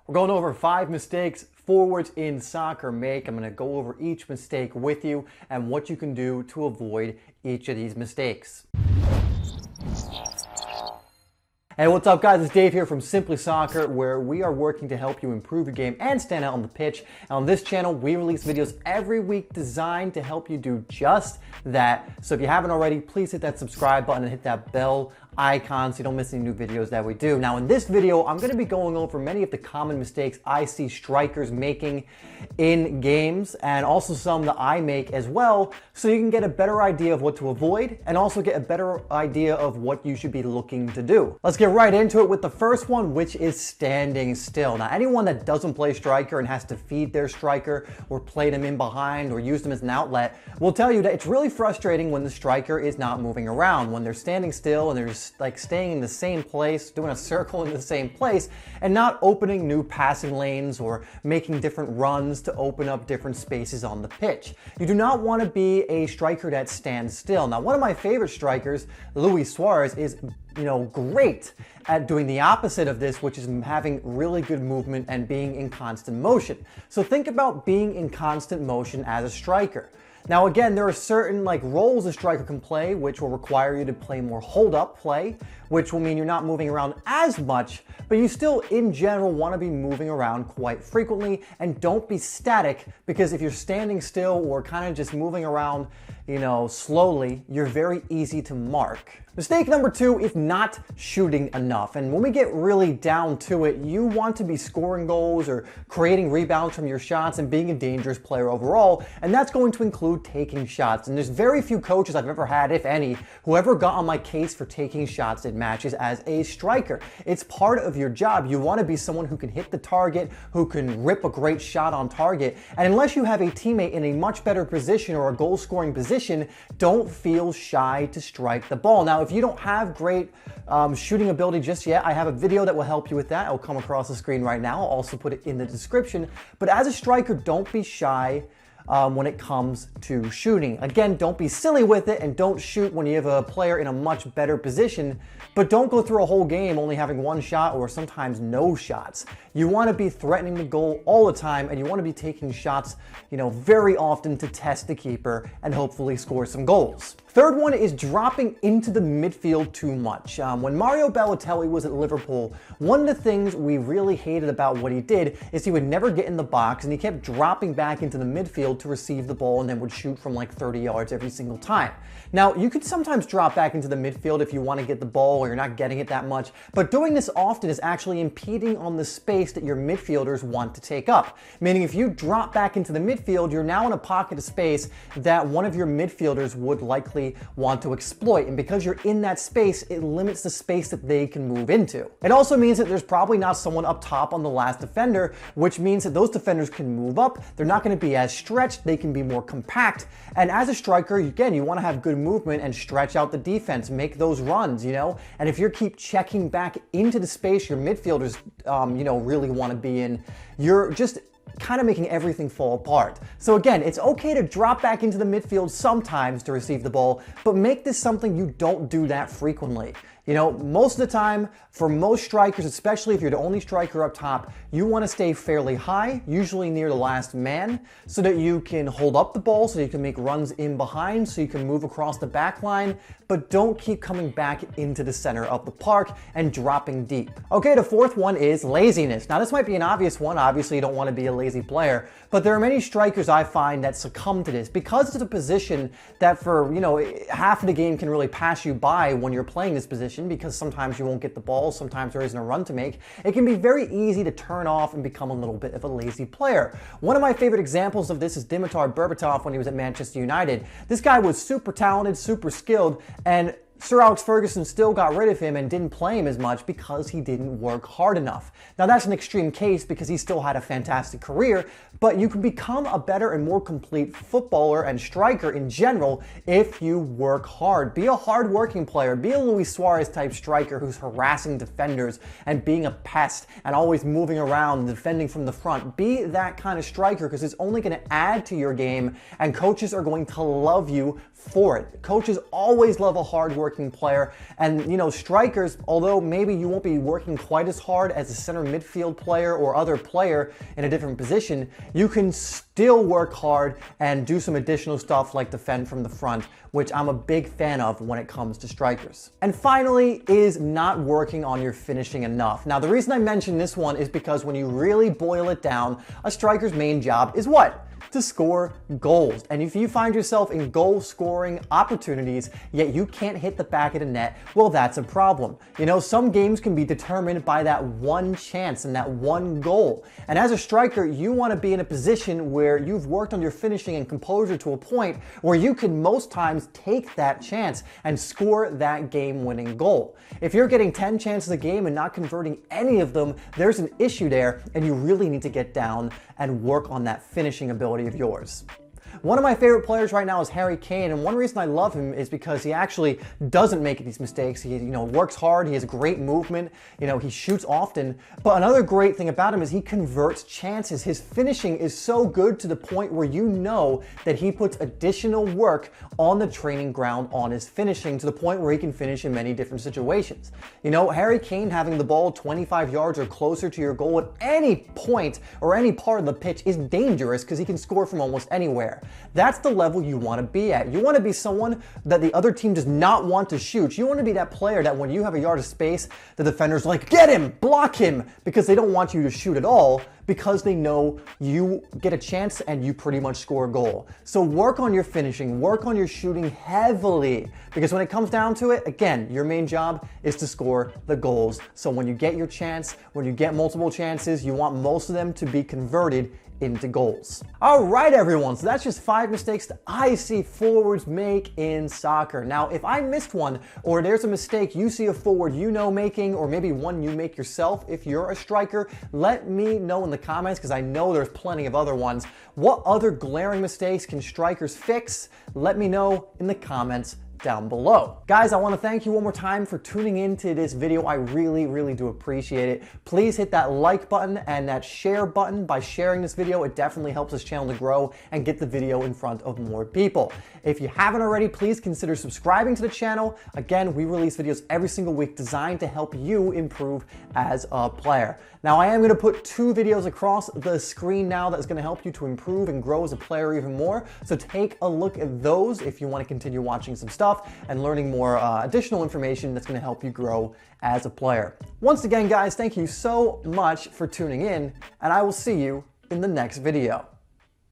We're going over 5 mistakes forwards in soccer make. I'm going to go over each mistake with you and what you can do to avoid each of these mistakes. Hey, what's up guys? It's Dave here from SimplySoccer, where we are working to help you improve your game and stand out on the pitch. And on this channel, we release videos every week designed to help you do just that. So if you haven't already, please hit that subscribe button and hit that bell icon so you don't miss any new videos that we do. Now in this video, I'm going to be going over many of the common mistakes I see strikers making in games, and also some that I make as well, so you can get a better idea of what to avoid and also get a better idea of what you should be looking to do. Let's get right into it with the first one, which is standing still. Now anyone that doesn't play striker and has to feed their striker or play them in behind or use them as an outlet will tell you that it's really frustrating when the striker is not moving around, when they're standing still and they're just like staying in the same place, doing a circle in the same place, and not opening new passing lanes or making different runs to open up different spaces on the pitch. You do not want to be a striker that stands still. Now, one of my favorite strikers, Luis Suarez, is great at doing the opposite of this, which is having really good movement and being in constant motion. So think about being in constant motion as a striker. Now again, there are certain roles a striker can play, which will require you to play more hold-up play, which will mean you're not moving around as much, but you still in general want to be moving around quite frequently, and don't be static, because if you're standing still or kind of just moving around, slowly, you're very easy to mark. Mistake number 2 is not shooting enough. And when we get really down to it, you want to be scoring goals or creating rebounds from your shots and being a dangerous player overall. And that's going to include taking shots. And there's very few coaches I've ever had, if any, who ever got on my case for taking shots in matches as a striker. It's part of your job. You want to be someone who can hit the target, who can rip a great shot on target. And unless you have a teammate in a much better position or a goal scoring position, don't feel shy to strike the ball. Now, if you don't have great shooting ability just yet, I have a video that will help you with that. It'll come across the screen right now. I'll also put it in the description. But as a striker, don't be shy when it comes to shooting. Again, don't be silly with it, and don't shoot when you have a player in a much better position, but don't go through a whole game only having one shot or sometimes no shots. You want to be threatening the goal all the time, and you want to be taking shots, very often to test the keeper and hopefully score some goals. Third one is dropping into the midfield too much. When Mario Balotelli was at Liverpool, one of the things we really hated about what he did is he would never get in the box, and he kept dropping back into the midfield to receive the ball and then would shoot from 30 yards every single time. Now, you could sometimes drop back into the midfield if you want to get the ball or you're not getting it that much, but doing this often is actually impeding on the space that your midfielders want to take up. Meaning if you drop back into the midfield, you're now in a pocket of space that one of your midfielders would likely want to exploit, and because you're in that space, it limits the space that they can move into. It also means that there's probably not someone up top on the last defender, which means that those defenders can move up. They're not going to be as stretched, they can be more compact, and as a striker, again, you want to have good movement and stretch out the defense, make those runs, and if you keep checking back into the space your midfielders really want to be in, you're just kind of making everything fall apart. So again, it's okay to drop back into the midfield sometimes to receive the ball, but make this something you don't do that frequently. Most of the time, for most strikers, especially if you're the only striker up top, you want to stay fairly high, usually near the last man, so that you can hold up the ball, so you can make runs in behind, so you can move across the back line, but don't keep coming back into the center of the park and dropping deep. Okay, the fourth one is laziness. Now, this might be an obvious one. Obviously, you don't want to be a lazy player, but there are many strikers I find that succumb to this because it's a position that for, half of the game can really pass you by when you're playing this position, because sometimes you won't get the ball, sometimes there isn't a run to make. It can be very easy to turn off and become a little bit of a lazy player. One of my favorite examples of this is Dimitar Berbatov when he was at Manchester United. This guy was super talented, super skilled, and Sir Alex Ferguson still got rid of him and didn't play him as much because he didn't work hard enough. Now that's an extreme case because he still had a fantastic career, but you can become a better and more complete footballer and striker in general if you work hard. Be a hard-working player. Be a Luis Suarez type striker who's harassing defenders and being a pest and always moving around and defending from the front. Be that kind of striker, because it's only going to add to your game, and coaches are going to love you for it. Coaches always love a hard hardworking player. And, you know, strikers, although maybe you won't be working quite as hard as a center midfield player or other player in a different position, you can still work hard and do some additional stuff like defend from the front, which I'm a big fan of when it comes to strikers. And finally is not working on your finishing enough. Now, the reason I mention this one is because when you really boil it down, a striker's main job is what? To score goals. And if you find yourself in goal scoring opportunities, yet you can't hit the back of the net, well, that's a problem. You know, some games can be determined by that one chance and that one goal. And as a striker, you want to be in a position where you've worked on your finishing and composure to a point where you can most times take that chance and score that game-winning goal. If you're getting 10 chances a game and not converting any of them, there's an issue there, and you really need to get down and work on that finishing ability of yours. One of my favorite players right now is Harry Kane, and one reason I love him is because he actually doesn't make these mistakes. He, works hard, he has great movement, he shoots often. But another great thing about him is he converts chances. His finishing is so good to the point where you know that he puts additional work on the training ground on his finishing to the point where he can finish in many different situations. Harry Kane having the ball 25 yards or closer to your goal at any point or any part of the pitch is dangerous because he can score from almost anywhere. That's the level you want to be at. You want to be someone that the other team does not want to shoot. You want to be that player that when you have a yard of space, the defender's like, get him, block him, because they don't want you to shoot at all, because they know you get a chance and you pretty much score a goal. So work on your finishing, work on your shooting heavily, because when it comes down to it, again, your main job is to score the goals. So when you get your chance, when you get multiple chances, you want most of them to be converted into goals. All right, everyone, so that's just 5 mistakes that I see forwards make in soccer. Now, if I missed one, or there's a mistake you see a forward making, or maybe one you make yourself if you're a striker, let me know in the comments, because I know there's plenty of other ones. What other glaring mistakes can strikers fix? Let me know in the comments down below. Guys, I want to thank you one more time for tuning into this video. I really, really do appreciate it. Please hit that like button and that share button. By sharing this video, it definitely helps this channel to grow and get the video in front of more people. If you haven't already, please consider subscribing to the channel. Again, we release videos every single week designed to help you improve as a player. Now, I am going to put 2 videos across the screen now that's going to help you to improve and grow as a player even more. So take a look at those if you want to continue watching some stuff and learning more additional information that's going to help you grow as a player. Once again, guys, thank you so much for tuning in, and I will see you in the next video.